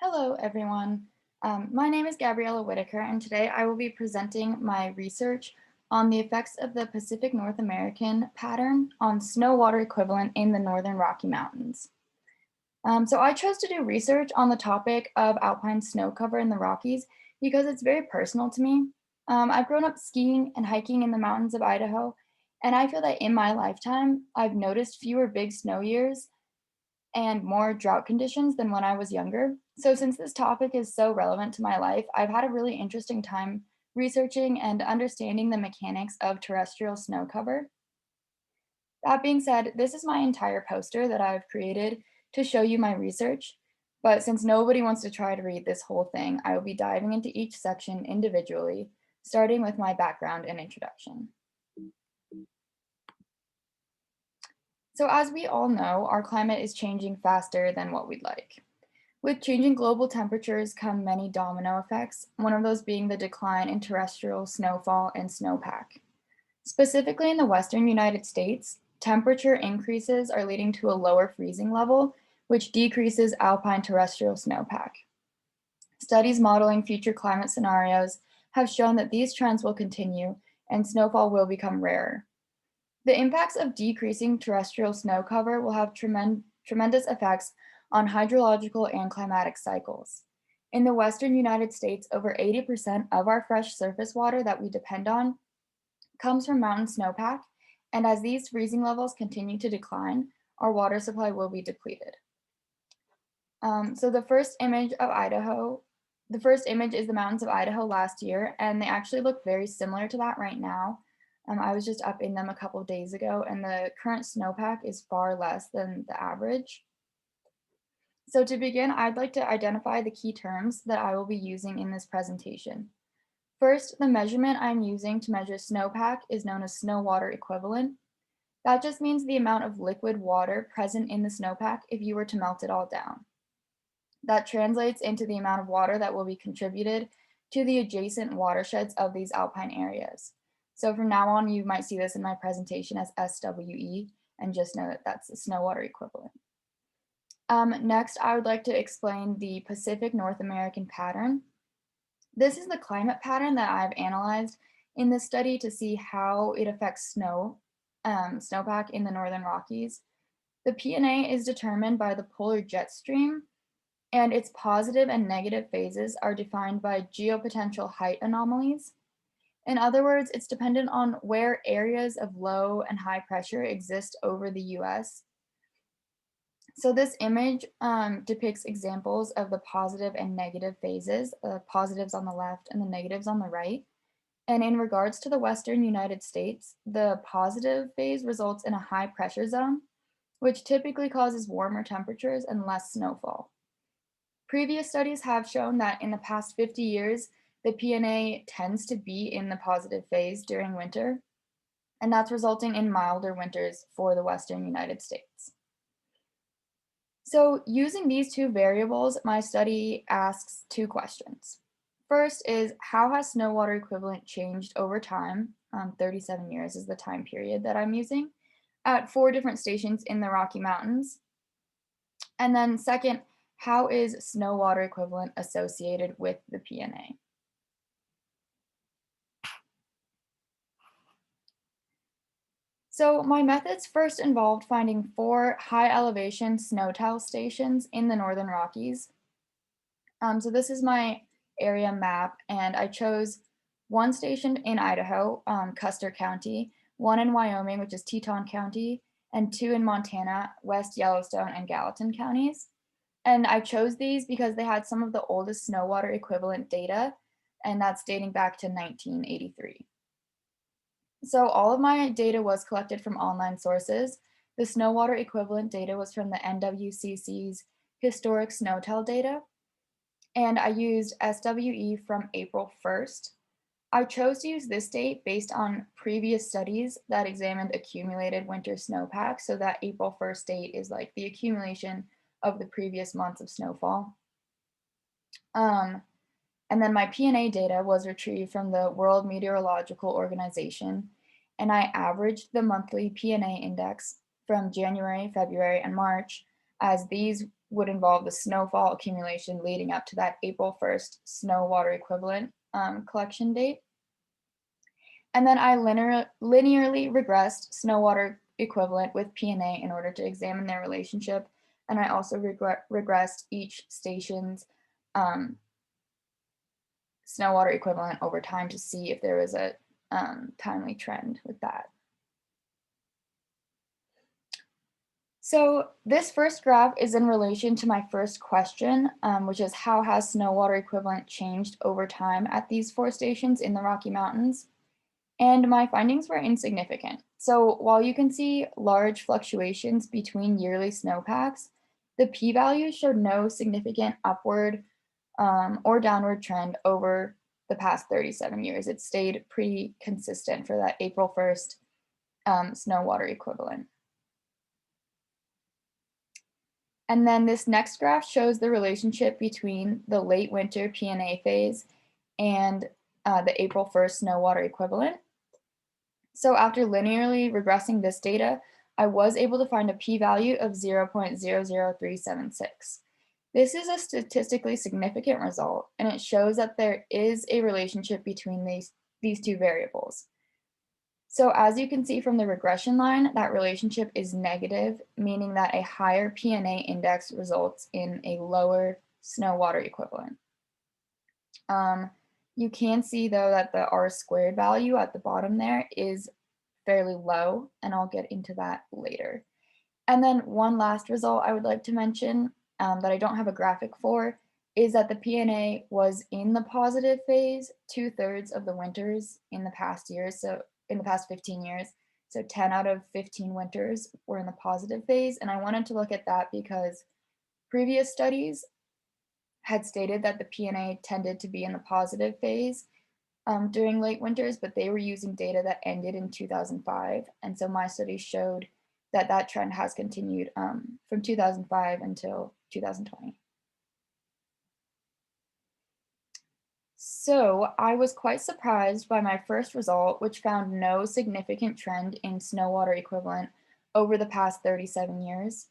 Hello, everyone. My name is Gabriella Whitaker, and today I will be presenting my research on the effects of the Pacific North American pattern on snow water equivalent in the Northern Rocky Mountains. So I chose to do research on the topic of alpine snow cover in the Rockies because it's very personal to me. I've grown up skiing and hiking in the mountains of Idaho, and I feel that in my lifetime, I've noticed fewer big snow years and more drought conditions than when I was younger. So, since this topic is so relevant to my life, I've had a really interesting time researching and understanding the mechanics of terrestrial snow cover. That being said, this is my entire poster that I've created to show you my research. But since nobody wants to try to read this whole thing, I will be diving into each section individually, starting with my background and introduction. So, as we all know, our climate is changing faster than what we'd like. With changing global temperatures come many domino effects, one of those being the decline in terrestrial snowfall and snowpack. Specifically in the western United States, temperature increases are leading to a lower freezing level, which decreases alpine terrestrial snowpack. Studies modeling future climate scenarios have shown that these trends will continue and snowfall will become rarer. The impacts of decreasing terrestrial snow cover will have tremendous effects on hydrological and climatic cycles. In the western United States, over 80% of our fresh surface water that we depend on comes from mountain snowpack, and as these freezing levels continue to decline, our water supply will be depleted. So the first image is the mountains of Idaho last year, and they actually look very similar to that right now. I was just up in them a couple of days ago, and the current snowpack is far less than the average. So to begin, I'd like to identify the key terms that I will be using in this presentation. First, the measurement I'm using to measure snowpack is known as snow water equivalent. That just means the amount of liquid water present in the snowpack if you were to melt it all down. That translates into the amount of water that will be contributed to the adjacent watersheds of these alpine areas. So from now on, you might see this in my presentation as SWE, and just know that that's the snow water equivalent. Next, I would like to explain the Pacific North American pattern. This is the climate pattern that I've analyzed in this study to see how it affects snowpack in the Northern Rockies. The PNA is determined by the polar jet stream, and its positive and negative phases are defined by geopotential height anomalies. In other words, it's dependent on where areas of low and high pressure exist over the US. So this image depicts examples of the positive and negative phases, positives on the left and the negatives on the right. And in regards to the Western United States, the positive phase results in a high pressure zone, which typically causes warmer temperatures and less snowfall. Previous studies have shown that in the past 50 years, the PNA tends to be in the positive phase during winter, and that's resulting in milder winters for the Western United States. So using these two variables, my study asks two questions. First is, how has snow water equivalent changed over time? 37 years is the time period that I'm using, at 4 different stations in the Rocky Mountains. And then second, how is snow water equivalent associated with the PNA? So my methods first involved finding 4 high elevation snow tile stations in the Northern Rockies. So this is my area map, and I chose one station in Idaho, Custer County, one in Wyoming, which is Teton County, and 2 in Montana, West Yellowstone and Gallatin counties. And I chose these because they had some of the oldest snow water equivalent data, and that's dating back to 1983. So all of my data was collected from online sources. The snow water equivalent data was from the NWCC's historic SNOTEL data, and I used SWE from April 1st. I chose to use this date based on previous studies that examined accumulated winter snowpack, so that April 1st date is like the accumulation of the previous months of snowfall. And then my PNA data was retrieved from the World Meteorological Organization, and I averaged the monthly PNA index from January, February, and March, as these would involve the snowfall accumulation leading up to that April 1st snow water equivalent collection date. And then I linearly regressed snow water equivalent with PNA in order to examine their relationship. And I also regressed each station's um, snow water equivalent over time to see if there was a timely trend with that. So this first graph is in relation to my first question, which is how has snow water equivalent changed over time at these 4 stations in the Rocky Mountains? And my findings were insignificant. So while you can see large fluctuations between yearly snowpacks, the p-values showed no significant upward or downward trend over the past 37 years. It stayed pretty consistent for that April 1st snow water equivalent. And then this next graph shows the relationship between the late winter PNA phase and the April 1st snow water equivalent. So after linearly regressing this data, I was able to find a p-value of 0.00376. This is a statistically significant result, and it shows that there is a relationship between these 2 variables. So as you can see from the regression line, that relationship is negative, meaning that a higher PNA index results in a lower snow water equivalent. You can see though that the R squared value at the bottom there is fairly low, and I'll get into that later. And then one last result I would like to mention that I don't have a graphic for is that the PNA was in the positive phase 2/3 of the winters in the past years, so in the past 15 years. So 10 out of 15 winters were in the positive phase, and I wanted to look at that because previous studies had stated that the PNA tended to be in the positive phase during late winters, but they were using data that ended in 2005. And so my study showed that that trend has continued from 2005 until 2020. So I was quite surprised by my first result, which found no significant trend in snow water equivalent over the past 37 years.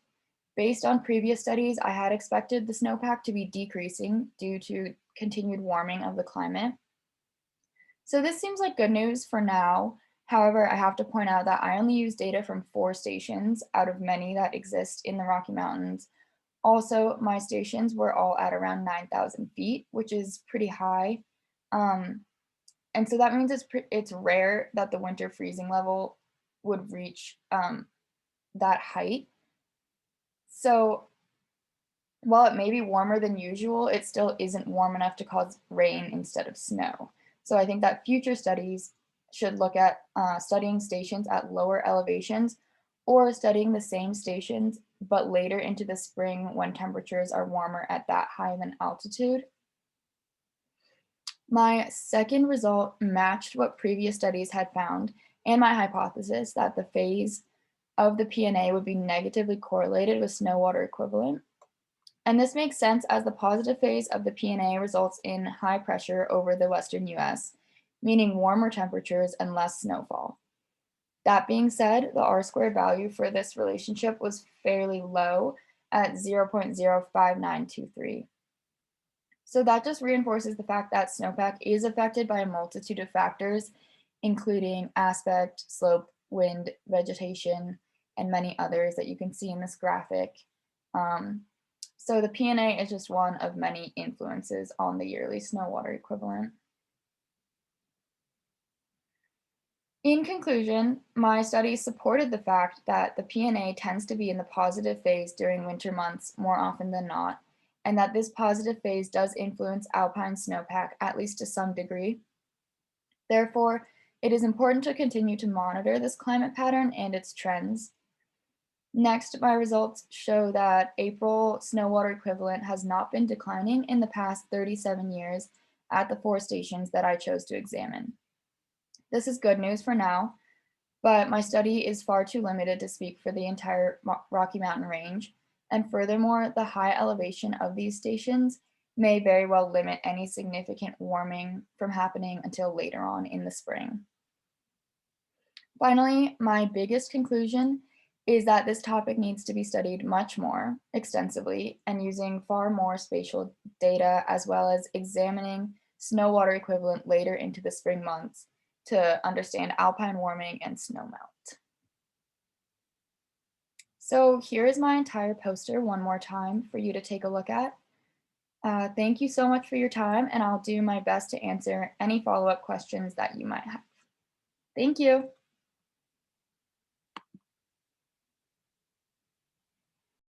Based on previous studies, I had expected the snowpack to be decreasing due to continued warming of the climate. So this seems like good news for now. However, I have to point out that I only use data from 4 stations out of many that exist in the Rocky Mountains. Also, my stations were all at around 9,000 feet, which is pretty high. Um, and so that means it's rare that the winter freezing level would reach that height. So while it may be warmer than usual, it still isn't warm enough to cause rain instead of snow. So I think that future studies should look at studying stations at lower elevations or studying the same stations, but later into the spring when temperatures are warmer at that high of an altitude. My second result matched what previous studies had found and my hypothesis that the phase of the PNA would be negatively correlated with snow water equivalent. And this makes sense as the positive phase of the PNA results in high pressure over the western US, meaning warmer temperatures and less snowfall. That being said, the R squared value for this relationship was fairly low at 0.05923. So that just reinforces the fact that snowpack is affected by a multitude of factors, including aspect, slope, wind, vegetation, and many others that you can see in this graphic. So the PNA is just one of many influences on the yearly snow water equivalent. In conclusion, my study supported the fact that the PNA tends to be in the positive phase during winter months more often than not, and that this positive phase does influence alpine snowpack at least to some degree. Therefore, it is important to continue to monitor this climate pattern and its trends. Next, my results show that April snow water equivalent has not been declining in the past 37 years at the 4 stations that I chose to examine. This is good news for now, but my study is far too limited to speak for the entire Rocky Mountain range. And furthermore, the high elevation of these stations may very well limit any significant warming from happening until later on in the spring. Finally, my biggest conclusion is that this topic needs to be studied much more extensively and using far more spatial data as well as examining snow water equivalent later into the spring months to understand alpine warming and snowmelt. So here is my entire poster one more time for you to take a look at. Thank you so much for your time, and I'll do my best to answer any follow-up questions that you might have. Thank you.